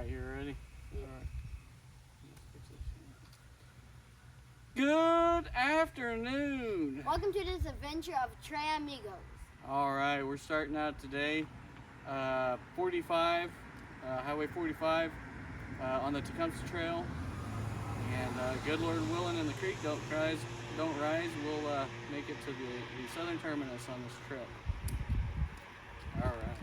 Alright, you ready? Yeah. Alright. Good afternoon. Welcome to this adventure of Tres Amigos. Alright, we're starting out today. 45, Highway 45 on the Tecumseh Trail. And good Lord willing and the creek don't rise, we'll make it to the southern terminus on this trip. Alright.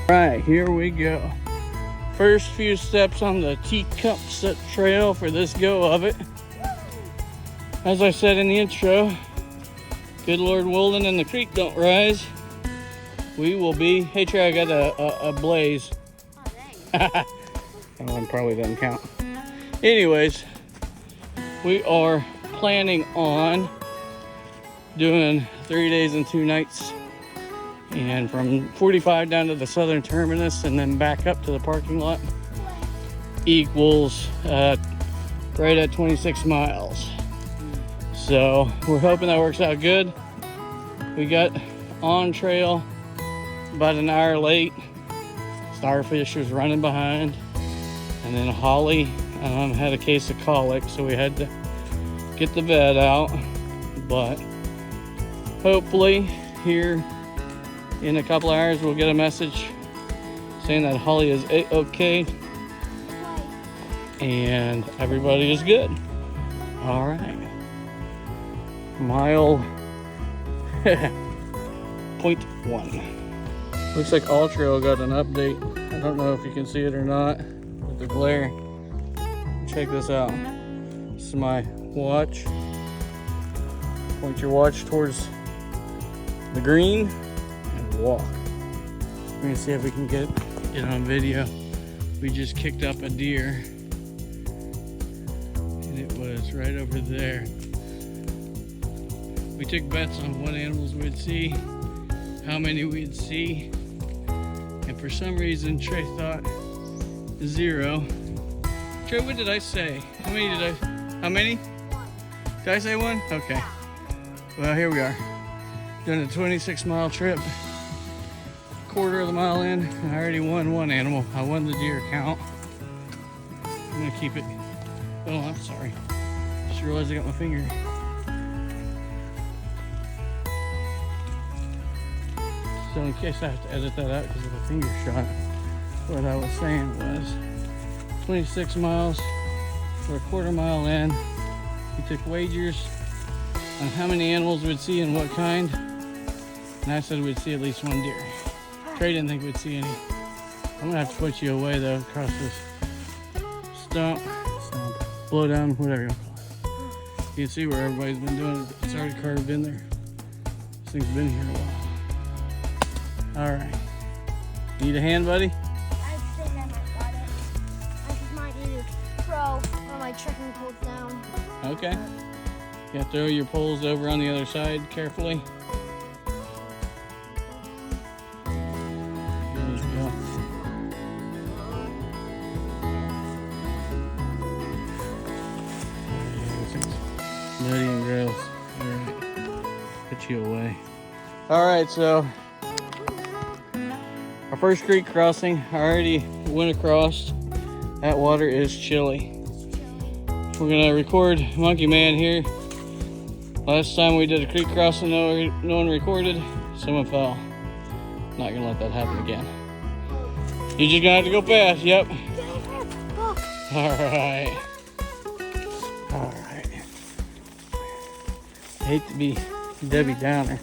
Alright, here we go. First few steps on the Tecumseh Trail for this go of it. As I said in the intro, good Lord willing and the creek don't rise, we will be... Hey Trey, I got a blaze. Oh, That one probably doesn't count. Anyways, we are planning on doing 3 days and 2 nights. And from 45 down to the southern terminus and then back up to the parking lot equals right at 26 miles. So we're hoping that works out good. We got on trail about an hour late. Starfish was running behind. And then Holly had a case of colic, so we had to get the vet out. But hopefully here in a couple hours we'll get a message saying that Holly is okay and everybody is good. All right, mile .1. Looks like All Trail got an update. I don't know if you can see it or not with the glare. Check this out. This is my watch. Point your watch towards the green. Walk. We're gonna see if we can get it on video. We just kicked up a deer and it was right over there. We took bets on what animals we'd see, how many we'd see, and for some reason Trey thought 0. Trey, what did I say? How many? Did I say 1? Okay. Well, here we are doing a 26-mile trip. Quarter of the mile in, I already won 1 animal. I won the deer count. I'm gonna keep it. Oh, I'm sorry. Just realized I got my finger. So in case I have to edit that out because of the finger shot, what I was saying was 26 miles, we're a quarter mile in. We took wagers on how many animals we'd see and what kind. And I said we'd see at least 1 deer. Trey didn't think we'd see any. I'm gonna have to put you away though across this stump, blow down, whatever you want to call it. You can see where everybody's been doing it. It's already carved in there. This thing's been here a while. All right. Need a hand, buddy? I think I might got it. I just might need to throw all my trekking poles down. Okay. Yeah, throw your poles over on the other side carefully. Muddy and gross. Alright. Put you away. Alright, so our first creek crossing, I already went across. That water is chilly. We're gonna record Monkey Man here. Last time we did a creek crossing, no one recorded. Someone fell. Not gonna let that happen again. You're just gonna have to go fast, yep. Alright. Alright. I hate to be Debbie Downer,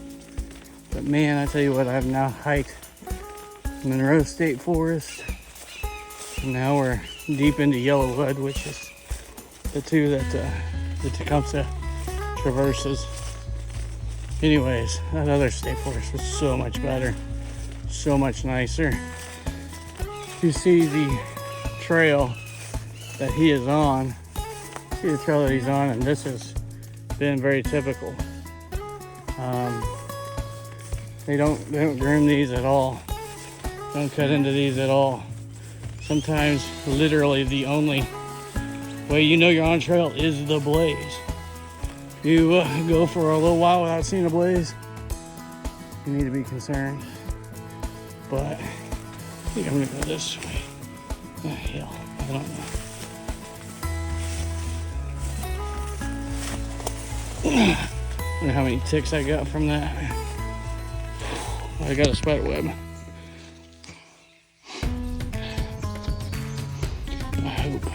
but man, I tell you what, I've now hiked Monroe State Forest, and now we're deep into Yellowwood, which is the two that the Tecumseh traverses. Anyways, that other state forest was so much better, so much nicer. You see the trail that he is on, see the trail that he's on, and this has been very typical. They don't groom these at all. Don't cut into these at all. Sometimes literally the only way you know you're on trail is the blaze. You go for a little while without seeing a blaze, you need to be concerned. But I think I'm gonna go this way. Oh, hell, I don't know. Wonder how many ticks I got from that. I got a spider web. I hope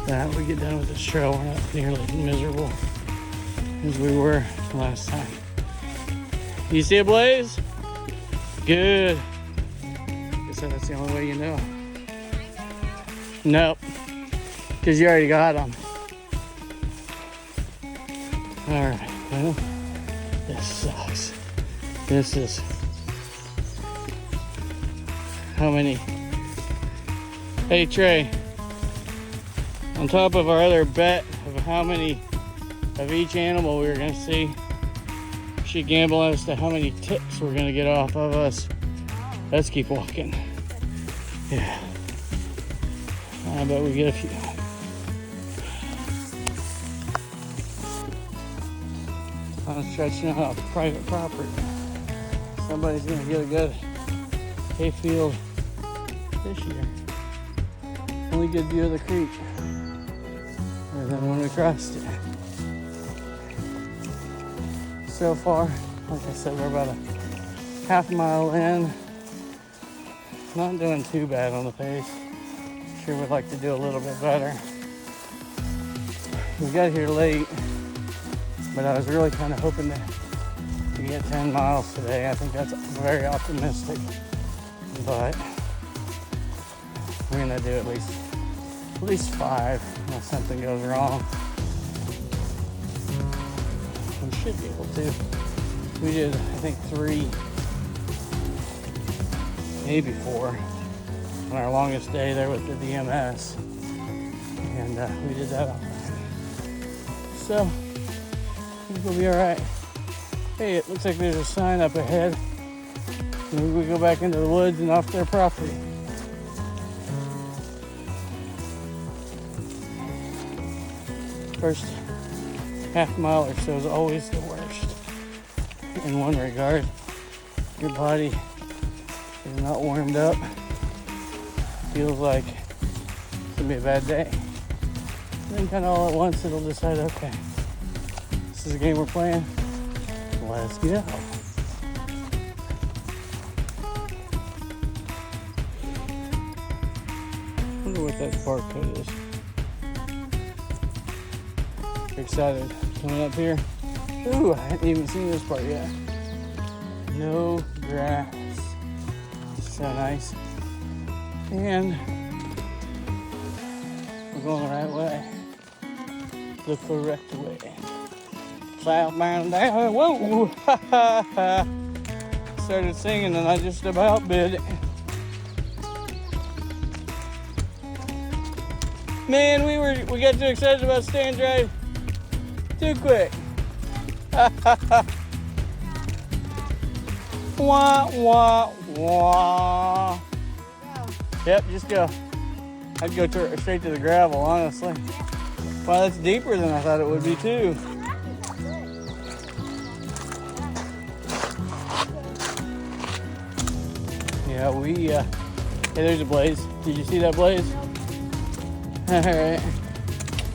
that we get done with this trail, we're not nearly miserable as we were last time. You see a blaze? Good. Guess that's the only way you know. Nope, because you already got them. All right, well, this sucks. This is how many? Hey Trey, on top of our other bet of how many of each animal we were gonna see, we should gamble as to how many ticks we're gonna get off of us. Let's keep walking. Yeah, I bet we get a few. I'm stretching out private property. Somebody's gonna get a good hayfield this year. Only good view of the creek. And then when we crossed it. So far, like I said, we're about a half mile in. Not doing too bad on the pace. Sure would like to do a little bit better. We got here late, but I was really kind of hoping to get 10 miles today. I think that's very optimistic, but we're gonna do at least 5 unless something goes wrong. We should be able to. We did, I think, 3, maybe 4 on our longest day there with the DMS, and we did that. So I think we'll be all right. Hey, it looks like there's a sign up ahead. Maybe we go back into the woods and off their property. First half mile or so is always the worst. In one regard, your body is not warmed up. Feels like it's gonna be a bad day. And then kind of all at once it'll decide, okay, this is a game we're playing. Let's go. Wonder what that barcode is. Excited. Coming up here. Ooh, I hadn't even seen this part yet. No grass. So nice. And we're going the right way. The correct way. Southbound down. Whoa! Ha ha ha. Started singing and I just about bit it. Man, we got too excited about staying dry too quick. Ha ha ha. Wah wah wah. Yep, just go. I'd go straight to the gravel, honestly. Wow, that's deeper than I thought it would be too. Yeah, hey, there's a blaze. Did you see that blaze? All right.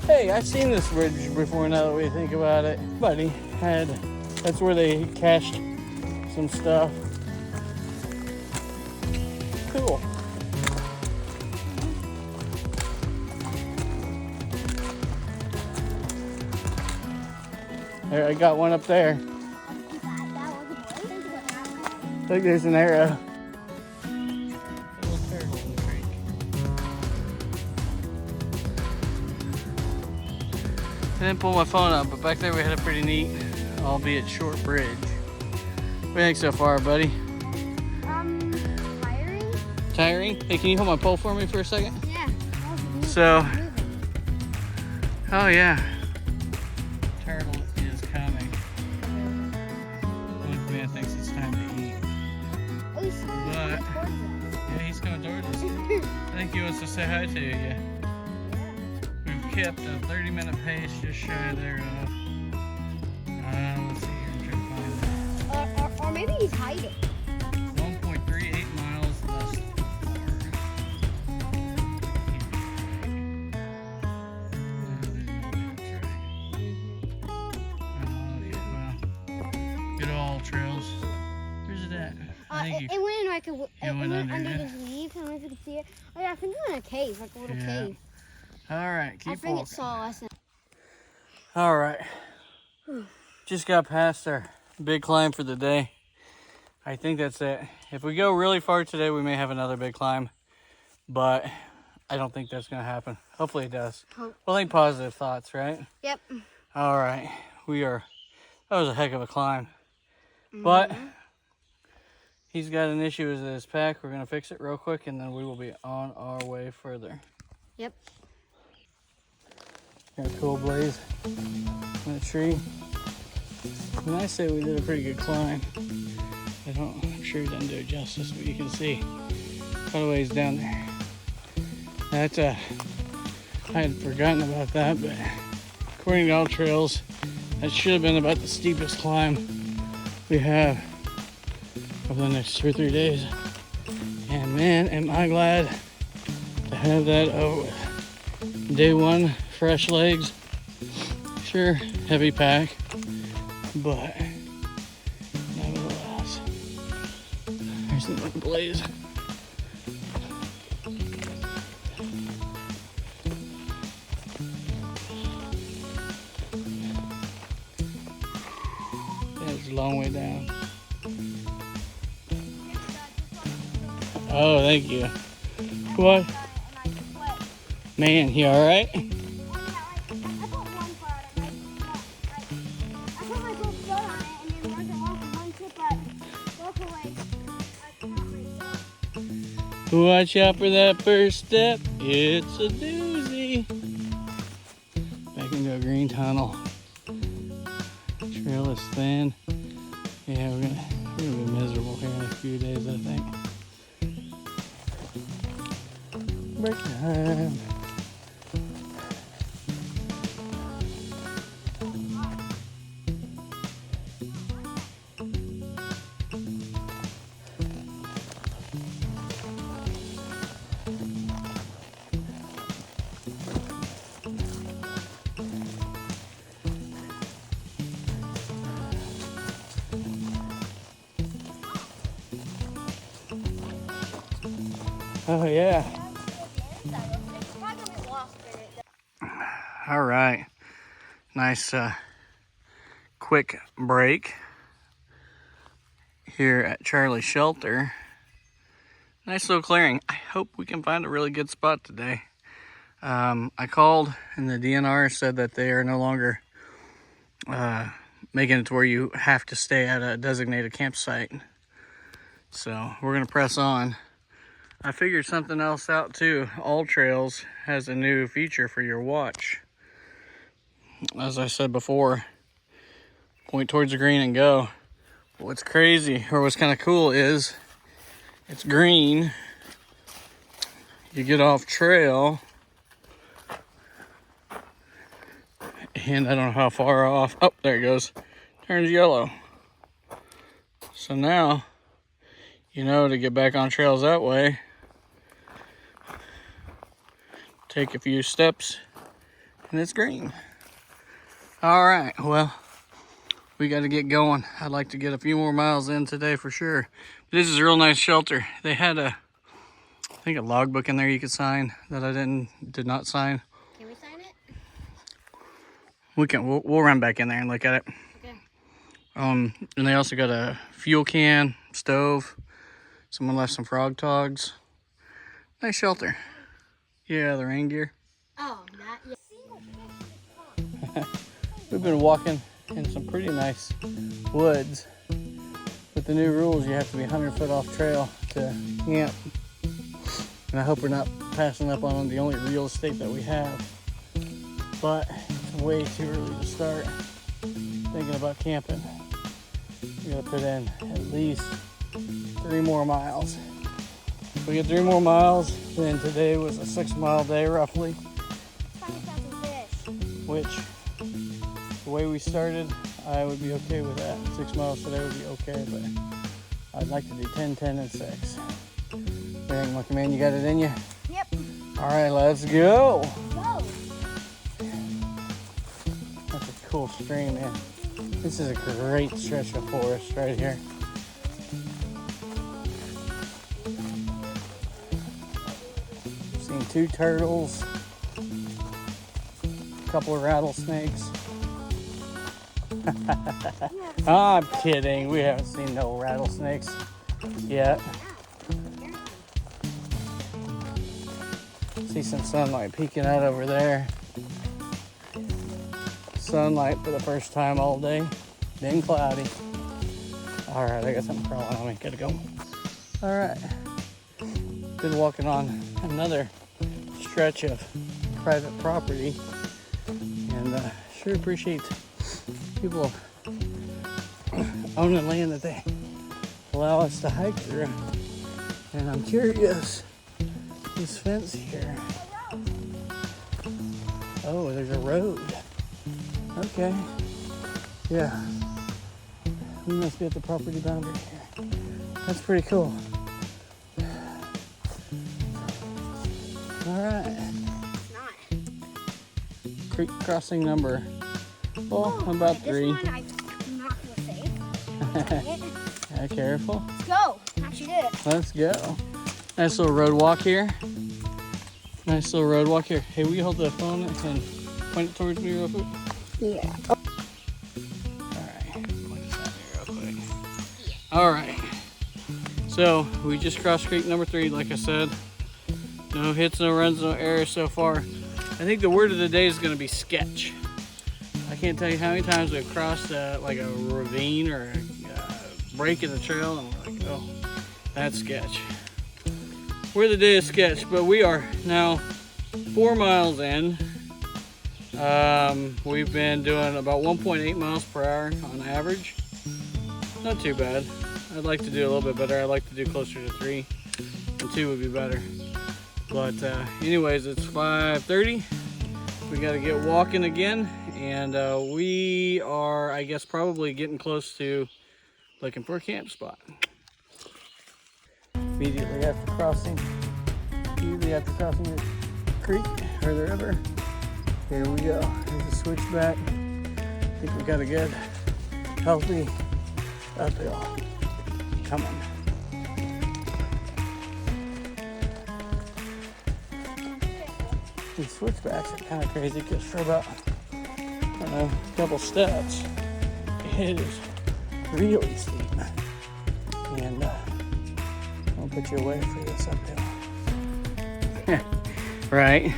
Hey, I've seen this bridge before now that we think about it. Buddy that's where they cached some stuff. Cool. There, I got one up there. Look, there's an arrow. I didn't pull my phone up, but back there we had a pretty neat, albeit short bridge. What do you think so far, buddy? Tiring. Tiring? Hey, can you hold my pole for me for a second? Yeah. So, oh yeah. Turtle is coming. Look, man thinks it's time to eat. Oh, But think he wants to say hi to you. Yeah. We've kept a 30-minute pace just shy there. Let's see here. I'm trying to find it. Or maybe he's hiding. 1.38 miles thus far. Good old trails. Where's it at? It went like it went under it. this leaf. I don't know if you can see it. Oh yeah, I think it went in a cave, like a little cave. All right, keep I think walking. it saw us. All right. Just got past our big climb for the day. I think that's it. If we go really far today, we may have another big climb, but I don't think that's gonna happen. Hopefully it does. Well, think positive thoughts, right? Yep. All right, that was a heck of a climb. But he's got an issue with his pack. We're gonna fix it real quick and then we will be on our way further. Yep. Got a cool blaze in the tree. And I say we did a pretty good climb. I'm sure he doesn't do it justice, but you can see quite a ways down there. That's I had forgotten about that, but according to all trails, that should have been about the steepest climb we have over the next 2 or 3 days. And man, am I glad to have that over with. Day one, fresh legs. Sure, heavy pack, but nevertheless, there's the blaze. It's a long way down. Oh, thank you. What? Man, you all right? Watch out for that first step. It's a doozy. Back into a green tunnel. Trail is thin. Yeah, we're gonna be miserable here in a few days, I think. Break time. Oh yeah. All right. Nice quick break here at Charlie's shelter. Nice little clearing. I hope we can find a really good spot today. I called and the DNR said that they are no longer making it to where you have to stay at a designated campsite. So we're gonna press on. I figured something else out too. All Trails has a new feature for your watch. As I said before, point towards the green and go. What's crazy, or what's kind of cool is, it's green. You get off trail, and I don't know how far off. Oh, there it goes. Turns yellow. So now, you know to get back on trails that way, take a few steps, and it's green. All right, well, we got to get going. I'd like to get a few more miles in today for sure. This is a real nice shelter. They had I think a logbook in there you could sign that I did not sign. Can we sign it? We'll run back in there and look at it. Okay. And they also got a fuel can, stove. Someone left some frog togs. Nice shelter. Yeah, the rain gear. Oh, not yet. We've been walking in some pretty nice woods. With the new rules, you have to be 100 foot off trail to camp. And I hope we're not passing up on the only real estate that we have. But it's way too early to start thinking about camping. We gotta put in at least 3 more miles. We get 3 more miles, and today was a 6-mile day roughly. Finally found some fish. Which, the way we started, I would be okay with that. 6 miles today would be okay, but I'd like to do 10, 10, and 6. Dang, Monkey Man, you got it in you? Yep. All right, let's go. Go. That's a cool stream, man. This is a great stretch of forest right here. Seen 2 turtles, a couple of rattlesnakes. I'm kidding. We haven't seen no rattlesnakes yet. See some sunlight peeking out over there. Sunlight for the first time all day. Been cloudy. All right, I got something crawling on me. Gotta go. All right. Been walking on another stretch of private property, and sure appreciate people owning land that they allow us to hike through. And I'm curious, this fence here. Oh, there's a road. Okay. Yeah. We must be at the property boundary here. That's pretty cool. All right. It's not. Creek crossing number. Well, about 3. This one I'm not gonna save. Yeah, careful. Let's go. Actually did it. Let's go. Nice little road walk here. Nice little road walk here. Hey, will you hold the phone and point it towards me real quick? Yeah. Alright, point this out here real quick. Alright. So, we just crossed creek number 3, like I said. No hits, no runs, no errors so far. I think the word of the day is going to be sketch. I can't tell you how many times we've crossed like a ravine or a break in the trail, and we're like, oh, that's sketch. Word of the day is sketch, but we are now 4 miles in. We've been doing about 1.8 miles per hour on average. Not too bad. I'd like to do a little bit better. I'd like to do closer to 3, and 2 would be better. But anyways, it's 5:30. We got to get walking again, and we are, I guess, probably getting close to looking for a camp spot. Immediately after crossing the creek or the river, here we go. Here's a switchback. I think we got a good, healthy uphill. Come on. These switchbacks are kind of crazy because for about, I don't know, a couple steps, it is really steep. And I'll put you away for this uphill. Right?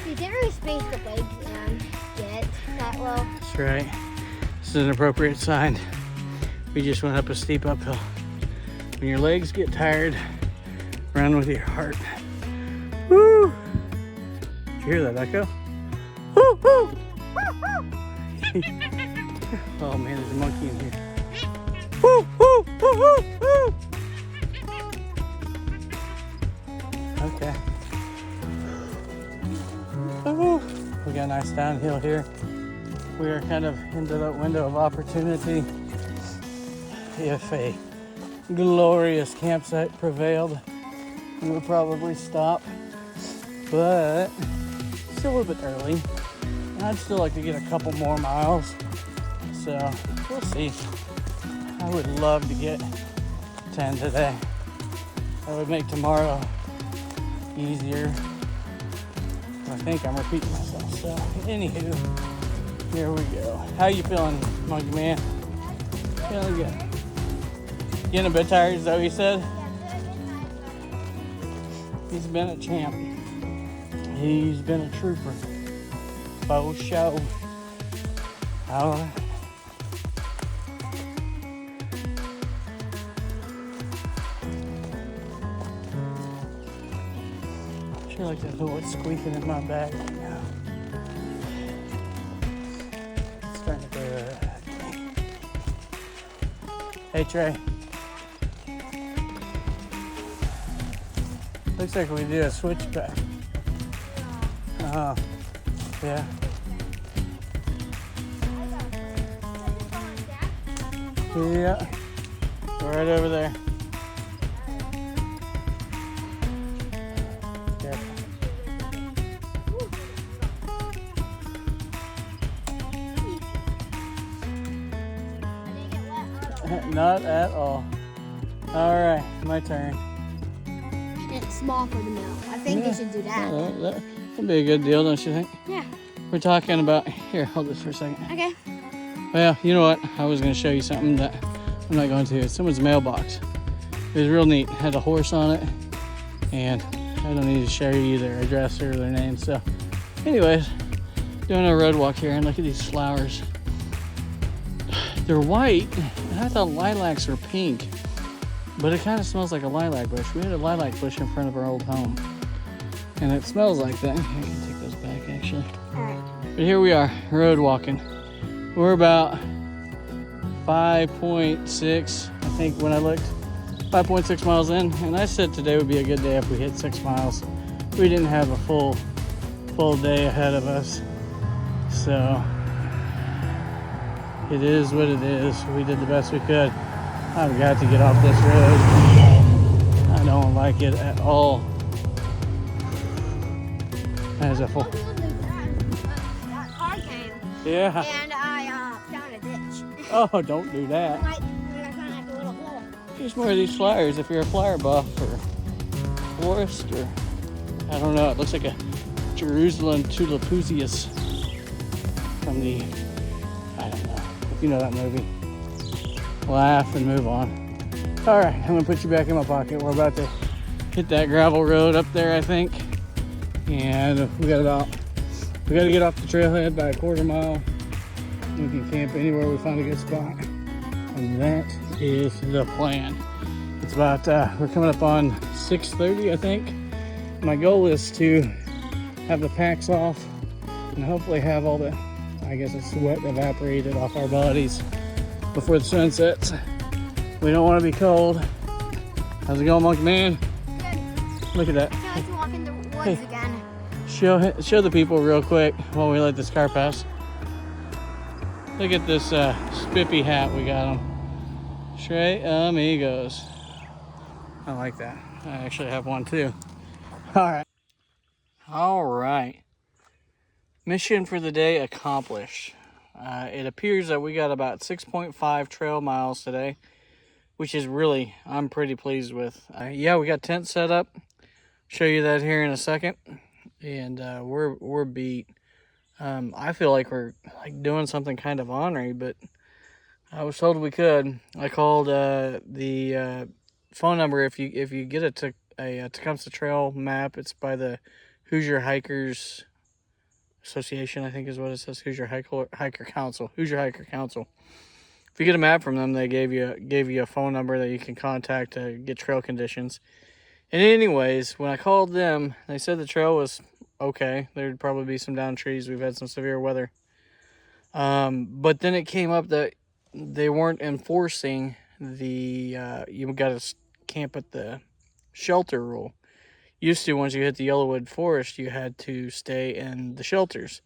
You didn't really space the legs and get that low. That's right. This is an appropriate sign. We just went up a steep uphill. When your legs get tired, run with your heart. Woo! Did you hear that echo? Woo, woo! Oh man, there's a monkey in here. Woo, woo, woo, woo, woo! Okay. Woo. We got a nice downhill here. We are kind of into that window of opportunity. If a glorious campsite prevailed, we would probably stop. But still a little bit early. And I'd still like to get a couple more miles. So we'll see. I would love to get 10 today. That would make tomorrow easier. I think I'm repeating myself. So anywho, here we go. How you feeling, Monkey Man? Feeling good. Getting a bit tired, is that what you said? He's been a champ. He's been a trooper. Faux show. Oh. Sure like to know what's squeaking in my bag right now. It's starting to go. Hey Trey. Looks like we do a switchback. Yeah. Yeah. Right over there. Yeah. Not at all. All right, my turn. It's small for the middle. I think they should do that. That'd be a good deal, don't you think? Yeah. We're talking about, here, hold this for a second. Okay. Well, you know what? I was going to show you something that I'm not going to. It's someone's mailbox. It was real neat. It had a horse on it, and I don't need to show you either address or their name. So, anyways, doing a road walk here, and look at these flowers. They're white, and I thought lilacs were pink, but it kind of smells like a lilac bush. We had a lilac bush in front of our old home, and it smells like that. I can take those back, actually. All right. But here we are, road walking. We're about 5.6, I think when I looked, 5.6 miles in, and I said today would be a good day if we hit 6 miles. We didn't have a full day ahead of us, so it is what it is. We did the best we could. I've got to get off this road. I don't like it at all. As a full. That car came. Yeah. And I found a ditch. Oh, don't do that. I found like a little hole. Use more of these flyers if you're a flyer buff or florist or I don't know. It looks like a Jerusalem tulipuzius from the, I don't know, if you know that movie. Laugh and move on. All right, I'm gonna put you back in my pocket. We're about to hit that gravel road up there, I think. And we got to get off the trailhead by a quarter mile. We can camp anywhere we find a good spot. And that is the plan. It's about, we're coming up on 6:30, I think. My goal is to have the packs off and hopefully have all the, I guess it's sweat evaporated off our bodies before the sun sets. We don't want to be cold. How's it going, monkey man? Good. Look at that. I feel like to walk in the woods again. Show the people real quick while we let this car pass. Look at this spiffy hat we got him. Straight amigos. I like that. I actually have one too. All right. Mission for the day accomplished. It appears that we got about 6.5 trail miles today, which is really, I'm pretty pleased with. Yeah, we got tent set up. Show you that here in a second. And we're beat. I feel like we're like doing something kind of ornery, but I was told we could. I called the phone number. If you get a Tecumseh Trail map, it's by the Hoosier Hikers Association, I think is what it says. Hoosier Hiker Council. Hoosier Hiker Council. If you get a map from them, they gave you a phone number that you can contact to get trail conditions. And anyways, when I called them, they said the trail was okay. There'd probably be some down trees. We've had some severe weather. But then it came up that they weren't enforcing the you got to camp at the shelter rule. Used to, once you hit the Yellowwood Forest, you had to stay in the shelters.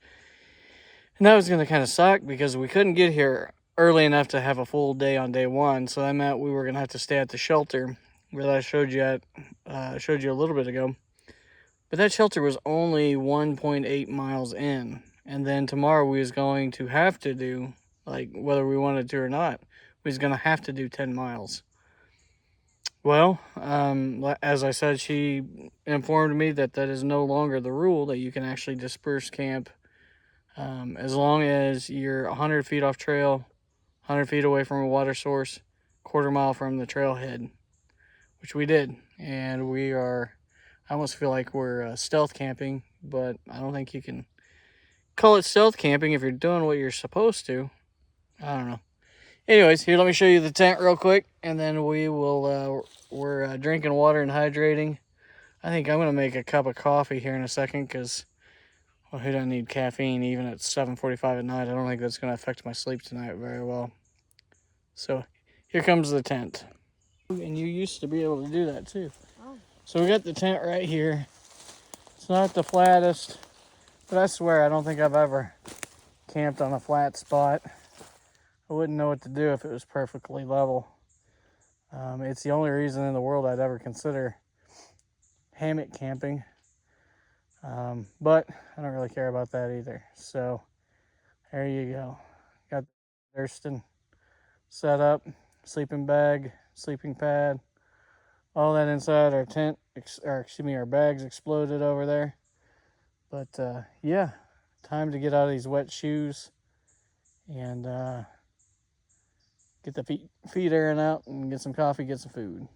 And that was going to kind of suck because we couldn't get here early enough to have a full day on day one. So that meant we were going to have to stay at the shelter that I showed you a little bit ago. But that shelter was only 1.8 miles in. And then tomorrow we was going to have to do, like, whether we wanted to or not, we was going to have to do 10 miles. Well, as I said, she informed me that that is no longer the rule, that you can actually disperse camp as long as you're 100 feet off trail, 100 feet away from a water source, quarter mile from the trailhead, which we did. And we are, I almost feel like we're stealth camping, but I don't think you can call it stealth camping if you're doing what you're supposed to. I don't know. Anyways, here, let me show you the tent real quick, and then we will, we're drinking water and hydrating. I think I'm going to make a cup of coffee here in a second because, well, who doesn't need caffeine even at 7:45 at night? I don't think that's going to affect my sleep tonight very well. So, here comes the tent. And you used to be able to do that too. Oh. So we got the tent right here. It's not the flattest, but I swear I don't think I've ever camped on a flat spot. I wouldn't know what to do if it was perfectly level. It's the only reason in the world I'd ever consider hammock camping. But I don't really care about that either. So there you go. Got Thurston set up, sleeping bag, sleeping pad, all that inside our tent, or excuse me, our bags exploded over there. But yeah, time to get out of these wet shoes and get the feet airing out and get some coffee, get some food.